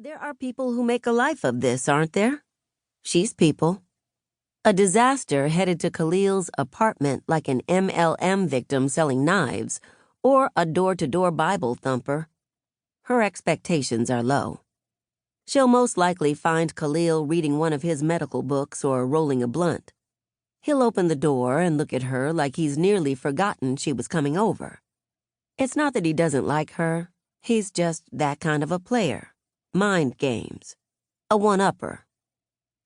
There are people who make a life of this, aren't there? She's people. A disaster headed to Khalil's apartment like an MLM victim selling knives or a door-to-door Bible thumper. Her expectations are low. She'll most likely find Khalil reading one of his medical books or rolling a blunt. He'll open the door and look at her like he's nearly forgotten she was coming over. It's not that he doesn't like her. He's just that kind of a player. Mind games. A one-upper.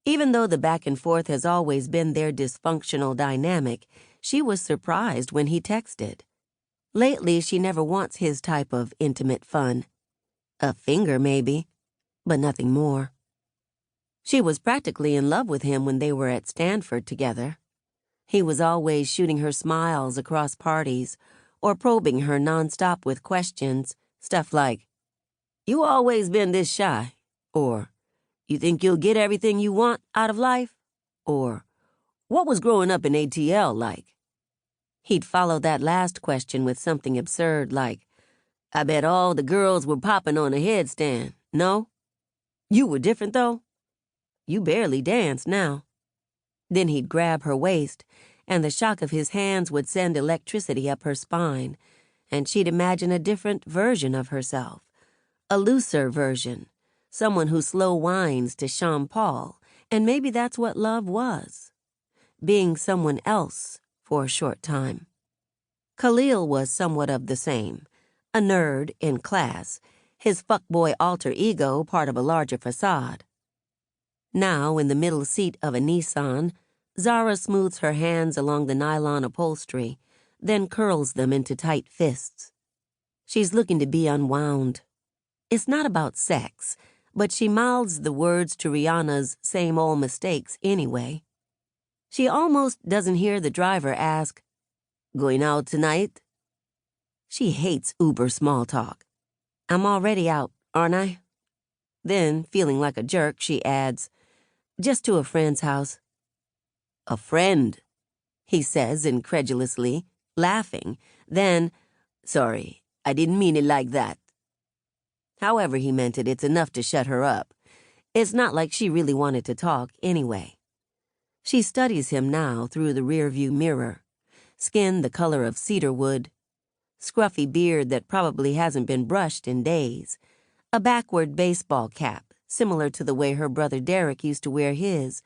Even though the back and forth has always been their dysfunctional dynamic, she was surprised when he texted. Lately, she never wants his type of intimate fun. A finger, maybe, but nothing more. She was practically in love with him when they were at Stanford together. He was always shooting her smiles across parties or probing her nonstop with questions, stuff like, "You always been this shy," or "You think you'll get everything you want out of life?" Or, "What was growing up in ATL like?" He'd follow that last question with something absurd like, "I bet all the girls were popping on a headstand, no? You were different, though? You barely dance now." Then he'd grab her waist, and the shock of his hands would send electricity up her spine, and she'd imagine a different version of herself, a looser version, someone who slow whines to Sean Paul, and maybe that's what love was, being someone else for a short time. Khalil was somewhat of the same, a nerd in class, his fuckboy alter ego part of a larger facade. Now, in the middle seat of a Nissan, Zahra smooths her hands along the nylon upholstery, then curls them into tight fists. She's looking to be unwound. It's not about sex, but she mouths the words to Rihanna's Same Old Mistakes anyway. She almost doesn't hear the driver ask, "Going out tonight?" She hates Uber small talk. "I'm already out, aren't I?" Then, feeling like a jerk, she adds, "Just to a friend's house." "A friend," he says incredulously, laughing. Then, "Sorry, I didn't mean it like that." However he meant it, it's enough to shut her up. It's not like she really wanted to talk anyway. She studies him now through the rearview mirror. Skin the color of cedar wood. Scruffy beard that probably hasn't been brushed in days. A backward baseball cap, similar to the way her brother Derek used to wear his.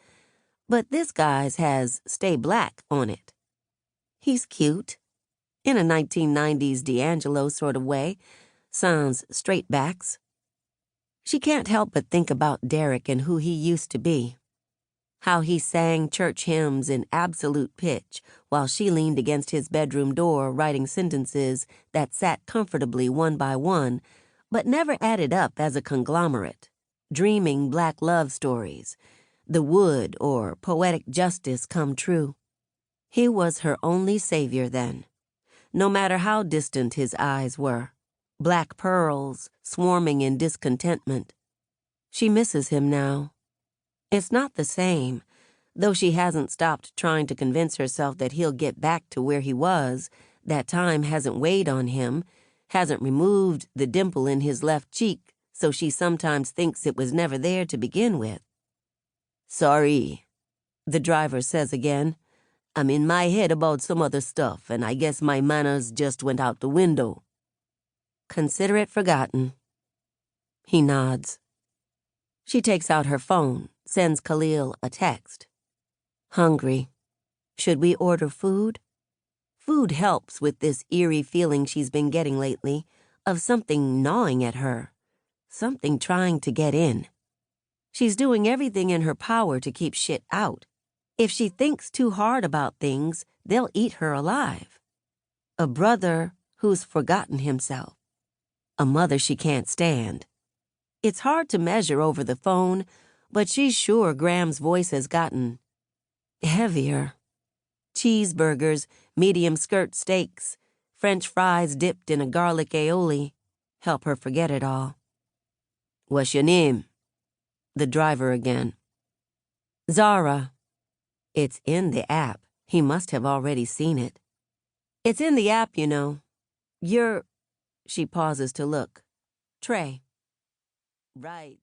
But this guy's has "Stay Black" on it. He's cute. In a 1990s D'Angelo sort of way. Sans straight backs. She can't help but think about Derek and who he used to be. How he sang church hymns in absolute pitch while she leaned against his bedroom door writing sentences that sat comfortably one by one, but never added up as a conglomerate, dreaming black love stories, the wood or poetic justice come true. He was her only savior then, no matter how distant his eyes were. Black pearls swarming in discontentment. She misses him now. It's not the same, though she hasn't stopped trying to convince herself that he'll get back to where he was, that time hasn't weighed on him, hasn't removed the dimple in his left cheek, so she sometimes thinks it was never there to begin with. "Sorry," the driver says again. "I'm in my head about some other stuff, and I guess my manners just went out the window." "Consider it forgotten." He nods. She takes out her phone, sends Khalil a text. "Hungry. Should we order food?" Food helps with this eerie feeling she's been getting lately of something gnawing at her, something trying to get in. She's doing everything in her power to keep shit out. If she thinks too hard about things, they'll eat her alive. A brother who's forgotten himself. A mother she can't stand. It's hard to measure over the phone, but she's sure Graham's voice has gotten heavier. Cheeseburgers, medium skirt steaks, French fries dipped in a garlic aioli help her forget it all. "What's your name?" The driver again. "Zahra." It's in the app. He must have already seen it. "It's in the app, you know. You're..." She pauses to look. "Trey." "Right."